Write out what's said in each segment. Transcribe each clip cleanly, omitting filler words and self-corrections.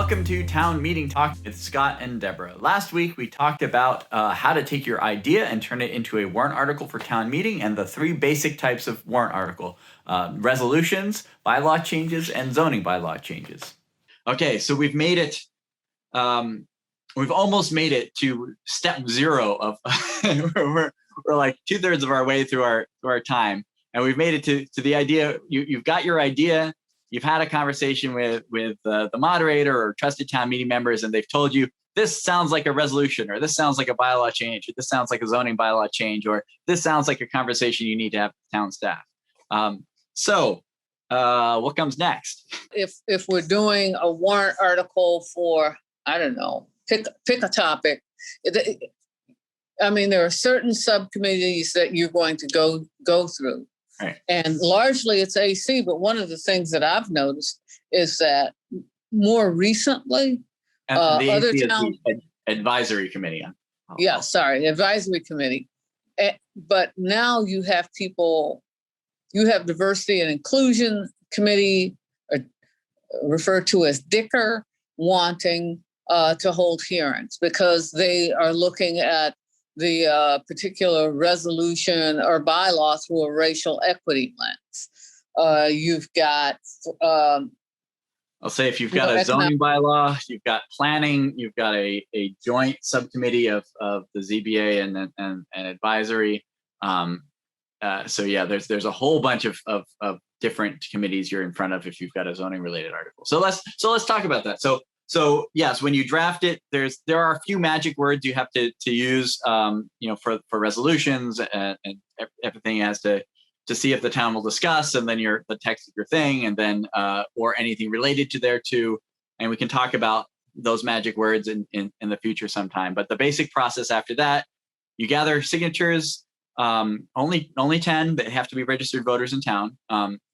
Welcome to Town Meeting Talk with Scott and Deborah. Last week, we talked about how to take your idea and turn it into a warrant article for town meeting and the three basic types of warrant article: resolutions, bylaw changes, and zoning bylaw changes. Okay, so we've made it. We've almost made it to step zero of we're like 2/3 of our way through our time, and we've made it to the idea. You've got your idea. You've had a conversation with the moderator or trusted town meeting members, and they've told you this sounds like a resolution, or this sounds like a bylaw change, or this sounds like a zoning bylaw change, or this sounds like a conversation you need to have with town staff. So what comes next? If we're doing a warrant article for, I don't know, pick a topic. I mean, there are certain subcommittees that you're going to go through. Right. And largely it's AC, but one of the things that I've noticed is that more recently, And the other AC is towns, the advisory committee. advisory committee. But now you have people, you have diversity and inclusion committee, referred to as DICKR, wanting to hold hearings because they are looking at the particular resolution or bylaw through a racial equity lens. You've got... I'll say if you've got a zoning bylaw, you've got planning, you've got a joint subcommittee of the ZBA and advisory. So yeah, there's a whole bunch of different committees you're in front of if you've got a zoning related article. So let's talk about that. So yes, when you draft it, there are a few magic words you have to use, for resolutions and everything has to see if the town will discuss, and then the text of your thing, and then or anything related to there too. And we can talk about those magic words in the future sometime. But the basic process after that, you gather signatures. Only 10 that have to be registered voters in town.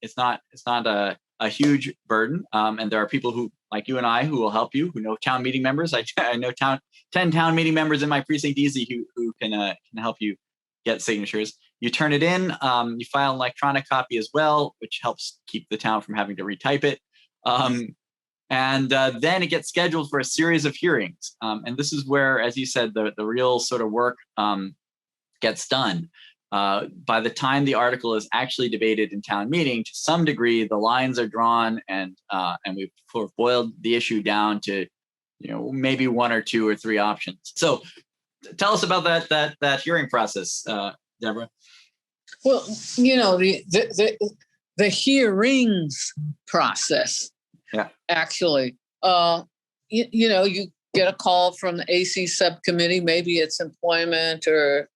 It's not a huge burden, and there are people who, like you and I, who will help you, who know town meeting members. I know 10 town meeting members in my precinct easy who can help you get signatures. You turn it in, you file an electronic copy as well, which helps keep the town from having to retype it. And then it gets scheduled for a series of hearings. And this is where, as you said, the real sort of work gets done. By the time the article is actually debated in town meeting, to some degree, the lines are drawn, and we've sort of boiled the issue down to, maybe one or two or three options. So, tell us about that hearing process, Deborah. Well, the hearings process. Yeah. Actually, you get a call from the AC subcommittee. Maybe it's employment or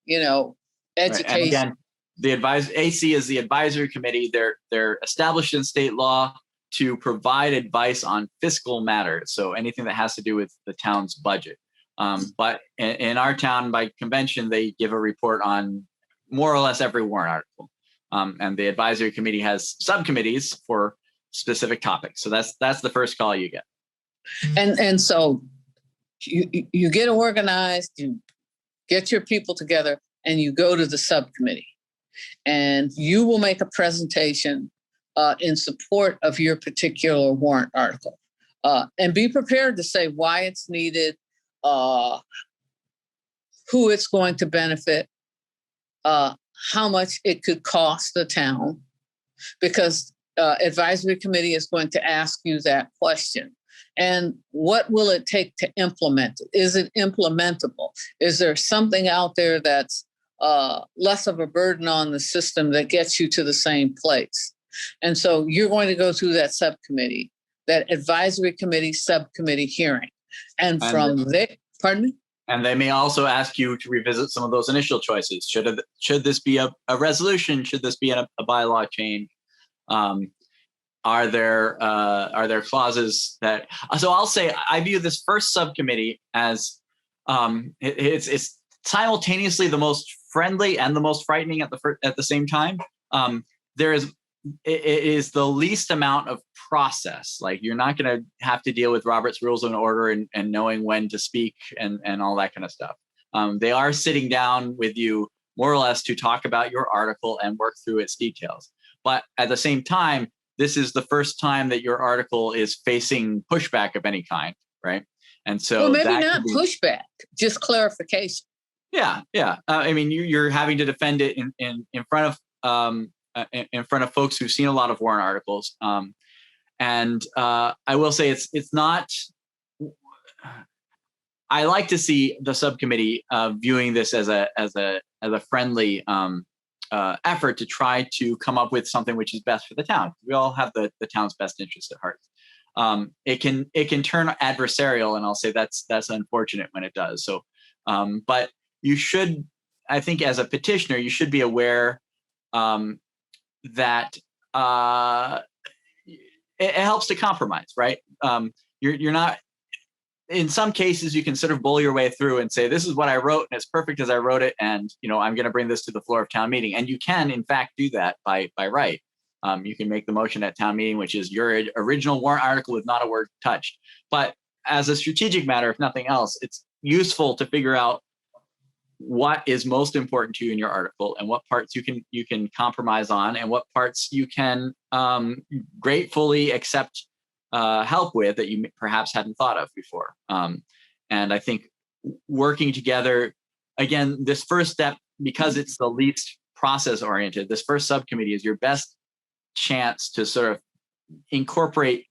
education. Right. And again, AC is the advisory committee. They're established in state law to provide advice on fiscal matters. So anything that has to do with the town's budget. But in our town, by convention, they give a report on more or less every warrant article. And the advisory committee has subcommittees for specific topics. So that's the first call you get. And so you get organized, you get your people together, and you go to the subcommittee, and you will make a presentation in support of your particular warrant article, and be prepared to say why it's needed, who it's going to benefit, how much it could cost the town, because advisory committee is going to ask you that question. And what will it take to implement it? Is it implementable? Is there something out there that's less of a burden on the system that gets you to the same place? And so you're going to go through that subcommittee, that advisory committee subcommittee hearing. And from there, pardon me? And they may also ask you to revisit some of those initial choices. Should this be a resolution? Should this be a bylaw change? Are there clauses that? So I'll say I view this first subcommittee as it's simultaneously the most friendly and the most frightening at the same time. It is the least amount of process. Like, you're not going to have to deal with Robert's Rules of Order and knowing when to speak and all that kind of stuff. They are sitting down with you more or less to talk about your article and work through its details. But at the same time, this is the first time that your article is facing pushback of any kind. right? And so Well, maybe that not pushback, just clarification. Yeah. I mean, you're having to defend it in front of folks who've seen a lot of warrant articles. And I will say it's not. I like to see the subcommittee viewing this as a friendly effort to try to come up with something which is best for the town. We all have the town's best interest at heart. It can turn adversarial, and I'll say that's unfortunate when it does. So, but you should, I think, as a petitioner, you should be aware that it helps to compromise, right? You're not. In some cases, you can sort of bull your way through and say, this is what I wrote, and it's perfect as I wrote it, and I'm going to bring this to the floor of town meeting. And you can, in fact, do that by right. You can make the motion at town meeting, which is your original warrant article with not a word touched. But as a strategic matter, if nothing else, it's useful to figure out what is most important to you in your article, and what parts you can compromise on, and what parts you can gratefully accept help with that you perhaps hadn't thought of before. And I think working together, again, this first step, because it's the least process oriented, this first subcommittee is your best chance to sort of incorporate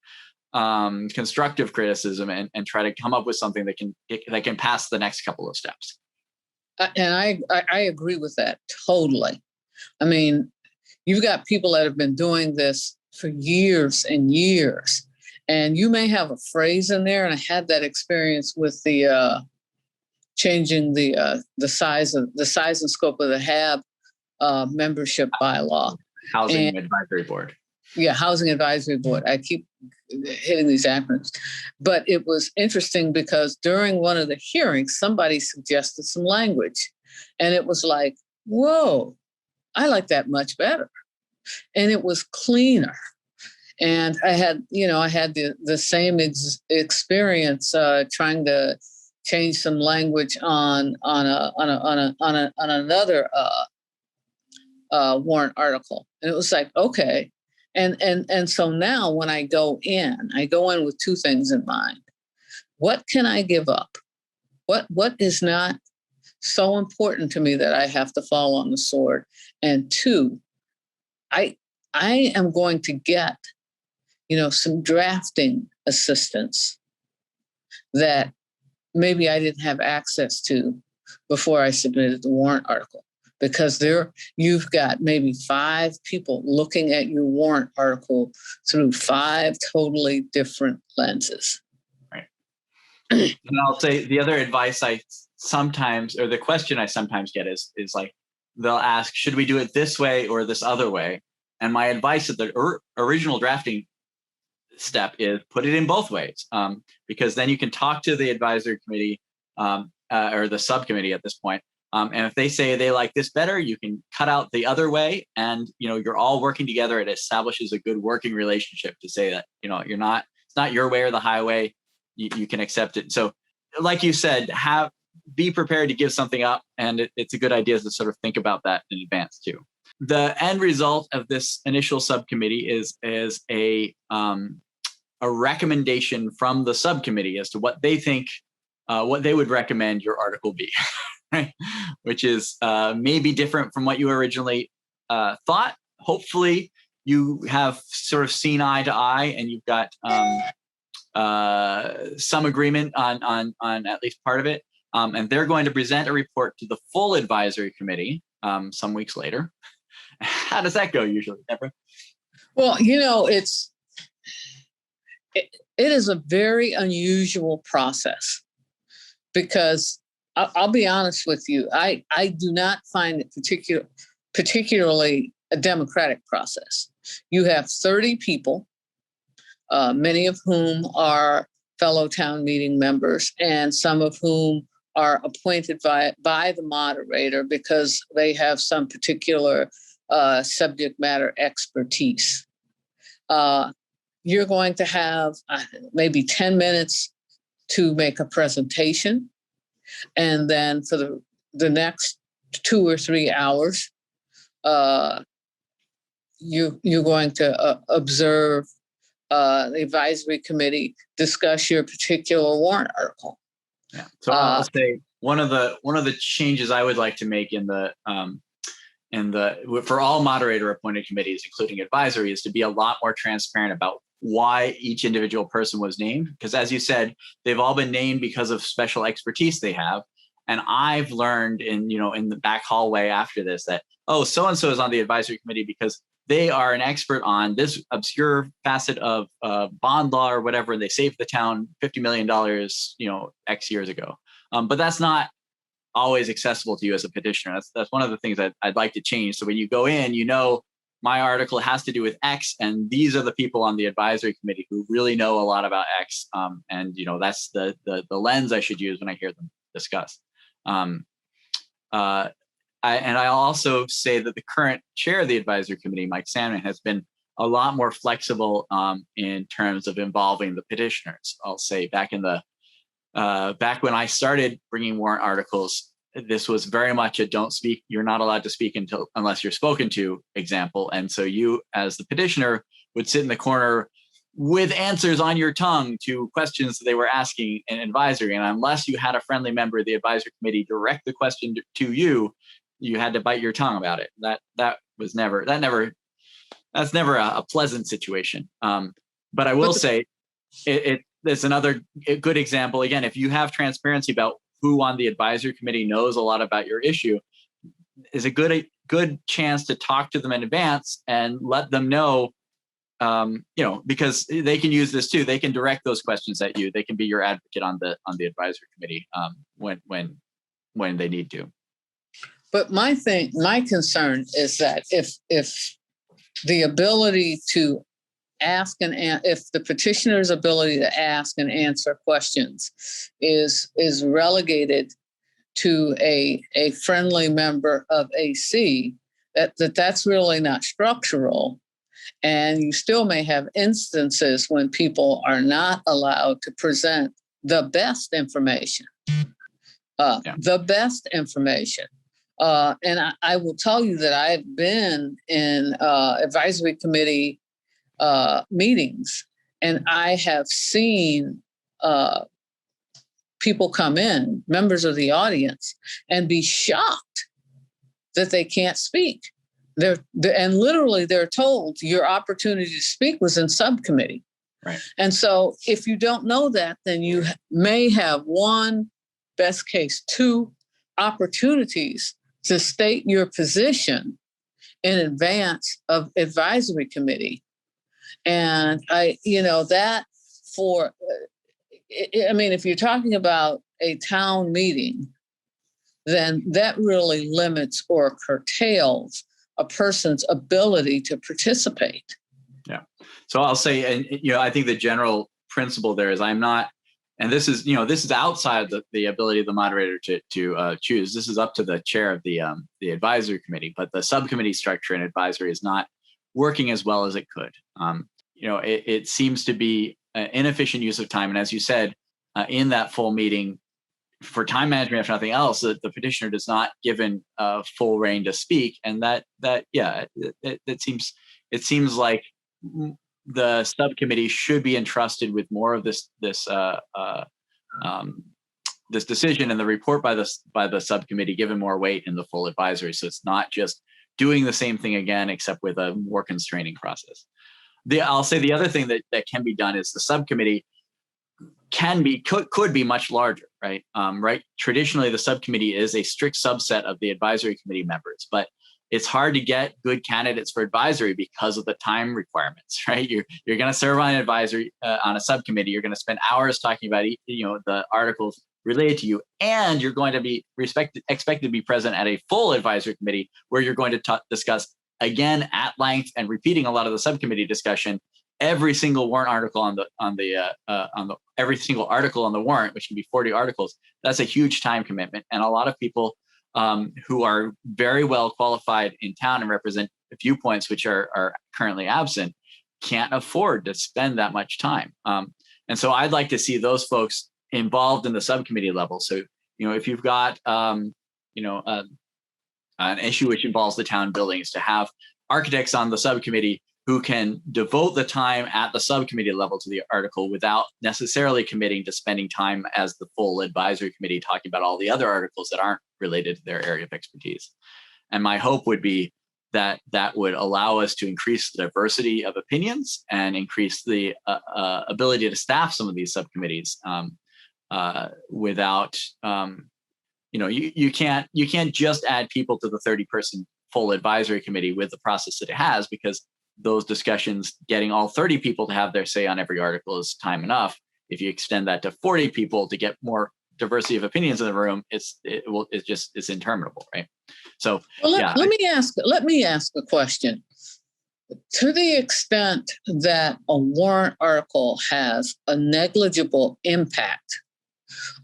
constructive criticism and try to come up with something that can pass the next couple of steps. And I agree with that totally. I mean, you've got people that have been doing this for years and years. And you may have a phrase in there, and I had that experience with the changing the size and scope of the HAB membership bylaw. Housing Advisory Board. Yeah, Housing Advisory Board. I keep hitting these acronyms. But it was interesting because during one of the hearings, somebody suggested some language. And it was like, whoa, I like that much better. And it was cleaner. And I had the same experience trying to change some language on another warrant article, and it was like, okay, and so now when I go in with two things in mind: what can I give up? What is not so important to me that I have to fall on the sword? And two, I am going to get some drafting assistance that maybe I didn't have access to before I submitted the warrant article, because you've got maybe 5 people looking at your warrant article through 5 totally different lenses. Right. And I'll say the other advice the question I sometimes get is like, they'll ask, should we do it this way or this other way? And my advice at the original drafting step is put it in both ways, because then you can talk to the advisory committee or the subcommittee at this point. And if they say they like this better, you can cut out the other way, and you're all working together. It establishes a good working relationship to say that it's not your way or the highway. You can accept it. So, like you said, be prepared to give something up, and it's a good idea to sort of think about that in advance too. The end result of this initial subcommittee is a recommendation from the subcommittee as to what they think, what they would recommend your article be, right? Which is maybe different from what you originally thought. Hopefully, you have sort of seen eye to eye, and you've got some agreement on at least part of it. And they're going to present a report to the full advisory committee some weeks later. How does that go usually, Deborah? Well, it is a very unusual process, because I'll be honest with you, I do not find it particularly a democratic process. You have 30 people, many of whom are fellow town meeting members, and some of whom are appointed by the moderator because they have some particular subject matter expertise. You're going to have maybe 10 minutes to make a presentation. And then for the next 2 or 3 hours, you're going to observe the advisory committee discuss your particular warrant article. Yeah. So I'll say one of the changes I would like to make for all moderator appointed committees, including advisory, is to be a lot more transparent about why each individual person was named. Because as you said, they've all been named because of special expertise they have. And I've learned in the back hallway after this that, oh, so-and-so is on the advisory committee because they are an expert on this obscure facet of bond law or whatever, and they saved the town $50 million, X years ago. But that's not always accessible to you as a petitioner. That's one of the things I'd like to change. So when you go in, my article has to do with X, and these are the people on the advisory committee who really know a lot about X. And that's the lens I should use when I hear them discuss. I'll also say that the current chair of the advisory committee, Mike Salmon, has been a lot more flexible in terms of involving the petitioners. I'll say back when I started bringing warrant articles, this was very much a don't speak. You're not allowed to speak unless you're spoken to example. And so you, as the petitioner, would sit in the corner with answers on your tongue to questions that they were asking in advisory. And unless you had a friendly member of the advisory committee direct the question to you, you had to bite your tongue about it. That's never a pleasant situation. But I will say it's another good example. Again, if you have transparency about who on the advisory committee knows a lot about your issue, is a good chance to talk to them in advance and let them know, because they can use this too. They can direct those questions at you. They can be your advocate on the advisory committee when they need to. But my concern is that if the ability to ask if the petitioner's ability to ask and answer questions is relegated to a friendly member of AC, that's really not structural. And you still may have instances when people are not allowed to present the best information. The best information. And I will tell you that I've been in advisory committee meetings, and I have seen people come in, members of the audience, and be shocked that they can't speak. And literally they're told your opportunity to speak was in subcommittee. Right. And so if you don't know that, then you may have one, best case, two opportunities to state your position in advance of advisory committee. And if you're talking about a town meeting, then that really limits or curtails a person's ability to participate. Yeah. So I'll say, and I think the general principle there is I'm not, and this is outside the ability of the moderator to choose. This is up to the chair of the advisory committee, but the subcommittee structure in advisory is not working as well as it could. It seems to be an inefficient use of time. And as you said, in that full meeting, for time management, if nothing else, the petitioner does not given full reign to speak. And it seems like the subcommittee should be entrusted with more of this decision, and the report by the subcommittee given more weight in the full advisory. So it's not just doing the same thing again, except with a more constraining process. I'll say the other thing that can be done is the subcommittee could be much larger, right? Right. Traditionally, the subcommittee is a strict subset of the advisory committee members, but it's hard to get good candidates for advisory because of the time requirements, right? You're going to serve on an advisory on a subcommittee. You're going to spend hours talking about the articles related to you, and you're going to be expected to be present at a full advisory committee where you're going to discuss again at length and repeating a lot of the subcommittee discussion every single warrant article on every single article on the warrant, which can be 40 articles. That's a huge time commitment, and a lot of people who are very well qualified in town and represent viewpoints which are currently absent can't afford to spend that much time. And so I'd like to see those folks involved in the subcommittee level. So, if you've got, an issue which involves the town buildings, to have architects on the subcommittee who can devote the time at the subcommittee level to the article without necessarily committing to spending time as the full advisory committee talking about all the other articles that aren't related to their area of expertise. And my hope would be that that would allow us to increase the diversity of opinions and increase the ability to staff some of these subcommittees without, you can't just add people to the 30-person full advisory committee with the process that it has, because those discussions, getting all 30 people to have their say on every article is time enough. If you extend that to 40 people to get more diversity of opinions in the room, it's interminable, right? So let me ask a question. To the extent that a warrant article has a negligible impact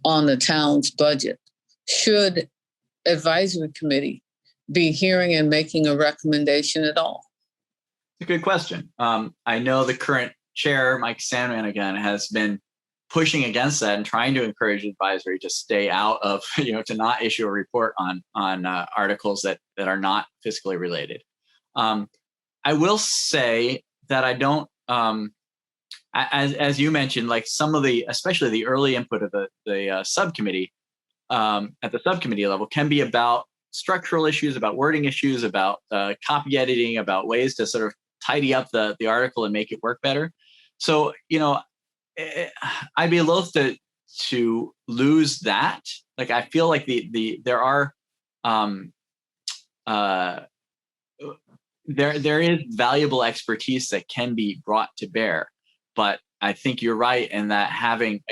on the town's budget, should advisory committee be hearing and making a recommendation at all? It's a good question. I know the current chair, Mike Sandman, again, has been pushing against that and trying to encourage advisory to stay out of, to not issue a report on articles that are not fiscally related. I will say that I don't, as you mentioned, like some of the, especially the early input of the subcommittee at the subcommittee level can be about structural issues, about wording issues, about copy editing, about ways to sort of tidy up the article and make it work better. So, I'd be loath to lose that. Like, I feel like there are there is valuable expertise that can be brought to bear, but I think you're right in that having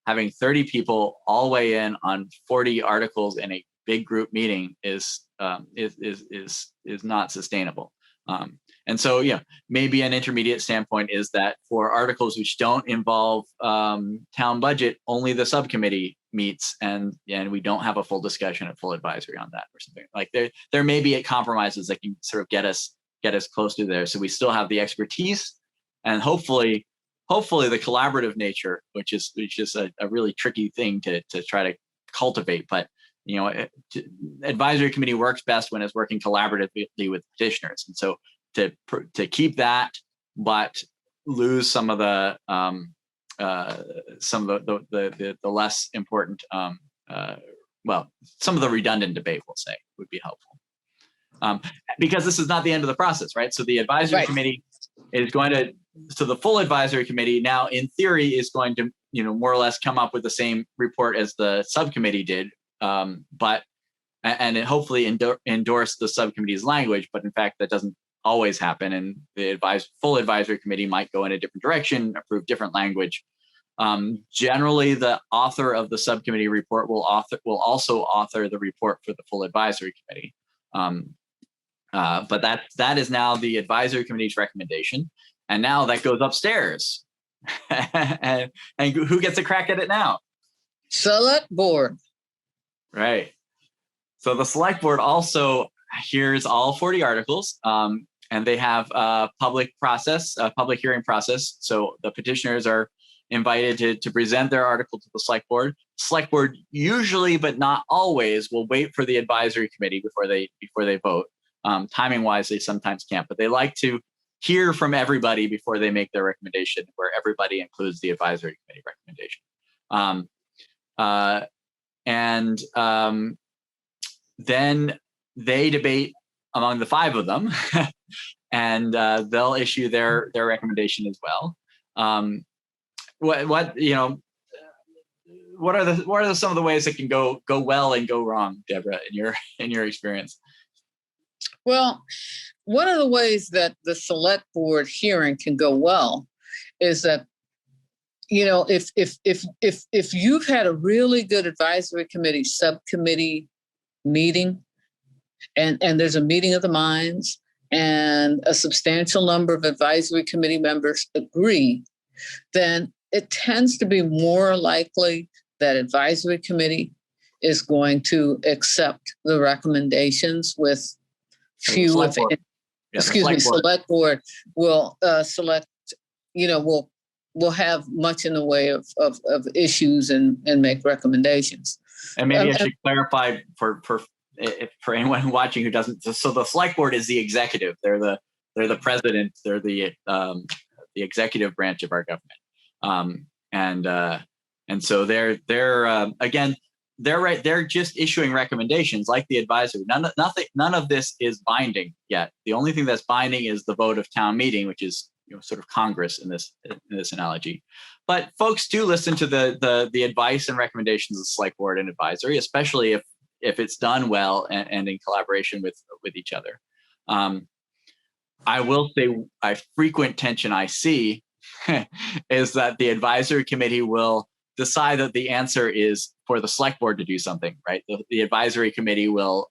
30 people all weigh in on 40 articles in a big group meeting is not sustainable. And so, maybe an intermediate standpoint is that for articles which don't involve town budget, only the subcommittee meets, and we don't have a full discussion at full advisory on that or something. Like there may be compromises that can sort of get us close to there, so we still have the expertise and hopefully the collaborative nature, which is a really tricky thing to try to cultivate. But advisory committee works best when it's working collaboratively with petitioners, and so to keep that, but lose some of the less important, some of the redundant debate, we'll say, would be helpful. Because this is not the end of the process, right? So the advisory committee is going to, so the full advisory committee now, in theory, is going to, more or less come up with the same report as the subcommittee did, but it hopefully endorse the subcommittee's language. But in fact, that doesn't always happen, and the full advisory committee might go in a different direction, approve different language. Generally, the author of the subcommittee report will also author the report for the full advisory committee. But that is now the advisory committee's recommendation, and now that goes upstairs. and who gets a crack at it now? Select board. Right. So the select board also hears all 40 articles, and they have a public hearing process. So the petitioners are invited to present their article to the select board. Select board usually, but not always, will wait for the advisory committee before they vote. Timing wise, they sometimes can't, but they like to hear from everybody before they make their recommendation, where everybody includes the advisory committee recommendation. Then they debate among the 5 of them, and they'll issue their recommendation as well. What are some of the ways that can go well and go wrong, Deborah, in your experience? Well, one of the ways that the select board hearing can go well is that, if you've had a really good advisory committee subcommittee meeting, and there's a meeting of the minds, and a substantial number of advisory committee members agree, then it tends to be more likely that advisory committee is going to accept the recommendations with few. Select board will select, will have much in the way of issues and make recommendations. And maybe I should clarify for anyone watching who doesn't. So the select board is the executive. They're they're the president, they're the executive branch of our government. And so they're again, they're right. They're just issuing recommendations like the advisory. None of this is binding yet. The only thing that's binding is the vote of town meeting, which is sort of Congress in this analogy. But folks do listen to the advice and recommendations of the select board and advisory, especially if it's done well and in collaboration with each other. I will say a frequent tension I see is that the advisory committee will decide that the answer is for the select board to do something, right? The advisory committee will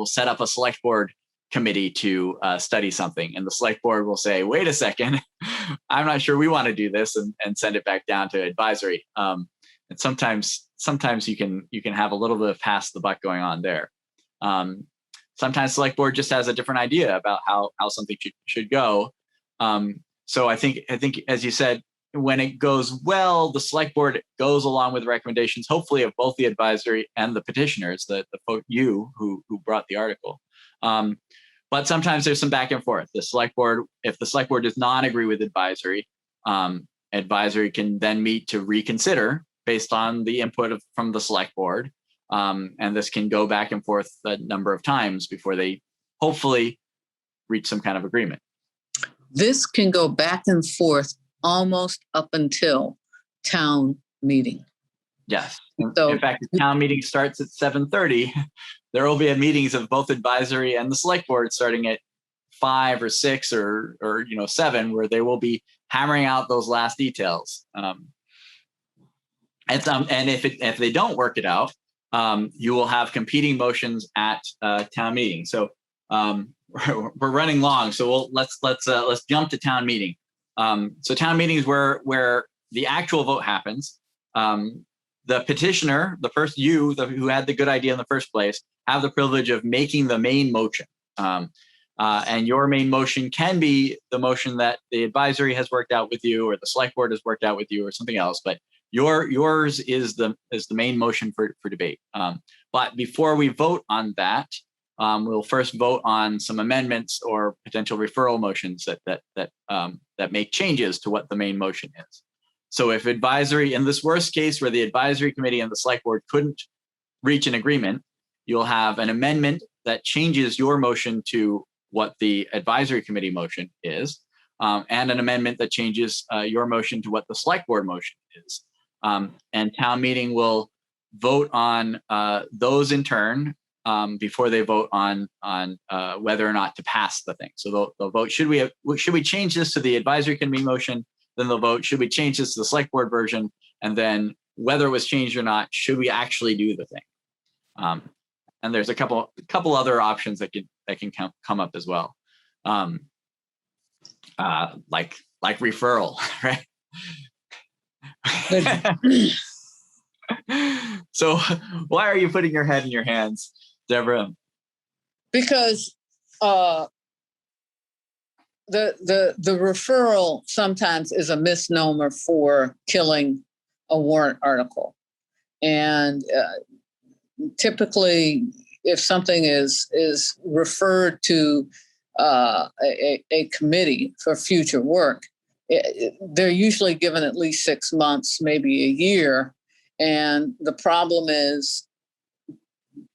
set up a select board committee to study something, and the select board will say, "Wait a second, I'm not sure we want to do this," and send it back down to advisory. And sometimes you can have a little bit of pass the buck going on there. Sometimes select board just has a different idea about how something should go. So I think as you said, when it goes well, the select board goes along with recommendations, hopefully of both the advisory and the petitioners, the folk who brought the article. But sometimes there's some back and forth. If the select board does not agree with advisory, advisory can then meet to reconsider based on the input from the select board. And this can go back and forth a number of times before they hopefully reach some kind of agreement. This can go back and forth almost up until town meeting. Yes. So, in fact, the town meeting starts at 7:30. There will be meetings of both advisory and the select board starting at 5 or 6 or 7, where they will be hammering out those last details. And if they don't work it out, you will have competing motions at town meeting. So we're running long, so let's jump to town meeting. So town meeting is where the actual vote happens. The petitioner, who had the good idea in the first place, have the privilege of making the main motion. And your main motion can be the motion that the advisory has worked out with you, or the select board has worked out with you, or something else. But yours is the main motion for debate. But before we vote on that, we'll first vote on some amendments or potential referral motions that make changes to what the main motion is. So if advisory, in this worst case where the advisory committee and the select board couldn't reach an agreement, you'll have an amendment that changes your motion to what the advisory committee motion is, and an amendment that changes your motion to what the select board motion is. And town meeting will vote on those in turn before they vote on whether or not to pass the thing. So they'll vote, should we change this to the advisory committee motion? Then they'll vote, should we change this to the select board version? And then whether it was changed or not, should we actually do the thing? And there's a couple other options that can come up as well, like referral, right? So why are you putting your head in your hands, Deborah? Because the referral sometimes is a misnomer for killing a warrant article. And typically, if something is referred to a committee for future work, they're usually given at least 6 months, maybe a year. And the problem is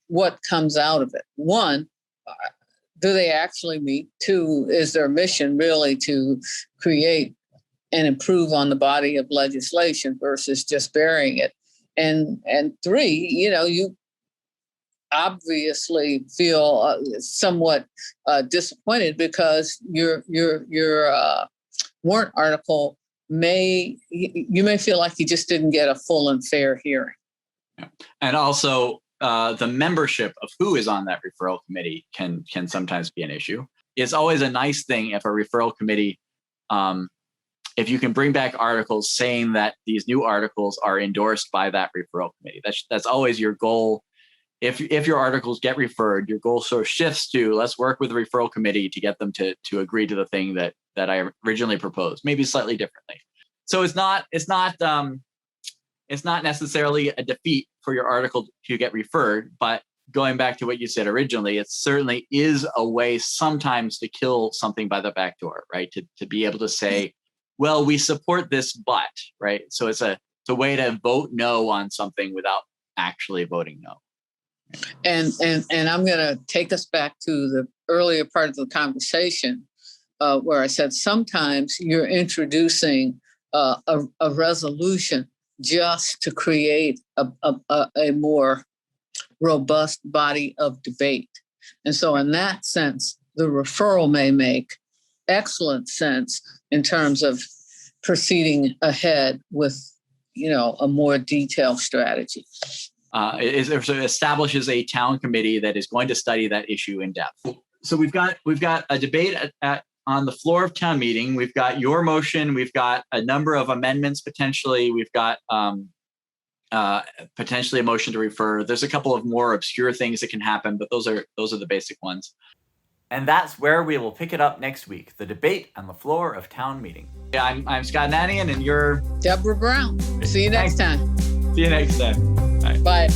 what comes out of it. One, do they actually meet? Two, is their mission really to create and improve on the body of legislation versus just burying it? And three, you obviously feel somewhat disappointed because your warrant article may feel like you just didn't get a full and fair hearing. Yeah. And also the membership of who is on that referral committee can sometimes be an issue. It's always a nice thing if a referral committee, if you can bring back articles saying that these new articles are endorsed by that referral committee. That's always your goal. If your articles get referred, your goal sort of shifts to, let's work with the referral committee to get them to agree to the thing that I originally proposed, maybe slightly differently. So it's not necessarily a defeat for your article to get referred, but going back to what you said originally, it certainly is a way sometimes to kill something by the back door, right? To be able to say, well, we support this, but, right? So it's a way to vote no on something without actually voting no. And I'm going to take us back to the earlier part of the conversation where I said sometimes you're introducing a resolution just to create a more robust body of debate. And so in that sense, the referral may make excellent sense in terms of proceeding ahead with, a more detailed strategy. It establishes a town committee that is going to study that issue in depth. So we've got a debate on the floor of town meeting. We've got your motion. We've got a number of amendments potentially. We've got potentially a motion to refer. There's a couple of more obscure things that can happen, but those are the basic ones. And that's where we will pick it up next week, the debate on the floor of town meeting. Yeah, I'm Scott Ananian, and you're Deborah Brown. See you next time. See you next time. Bye.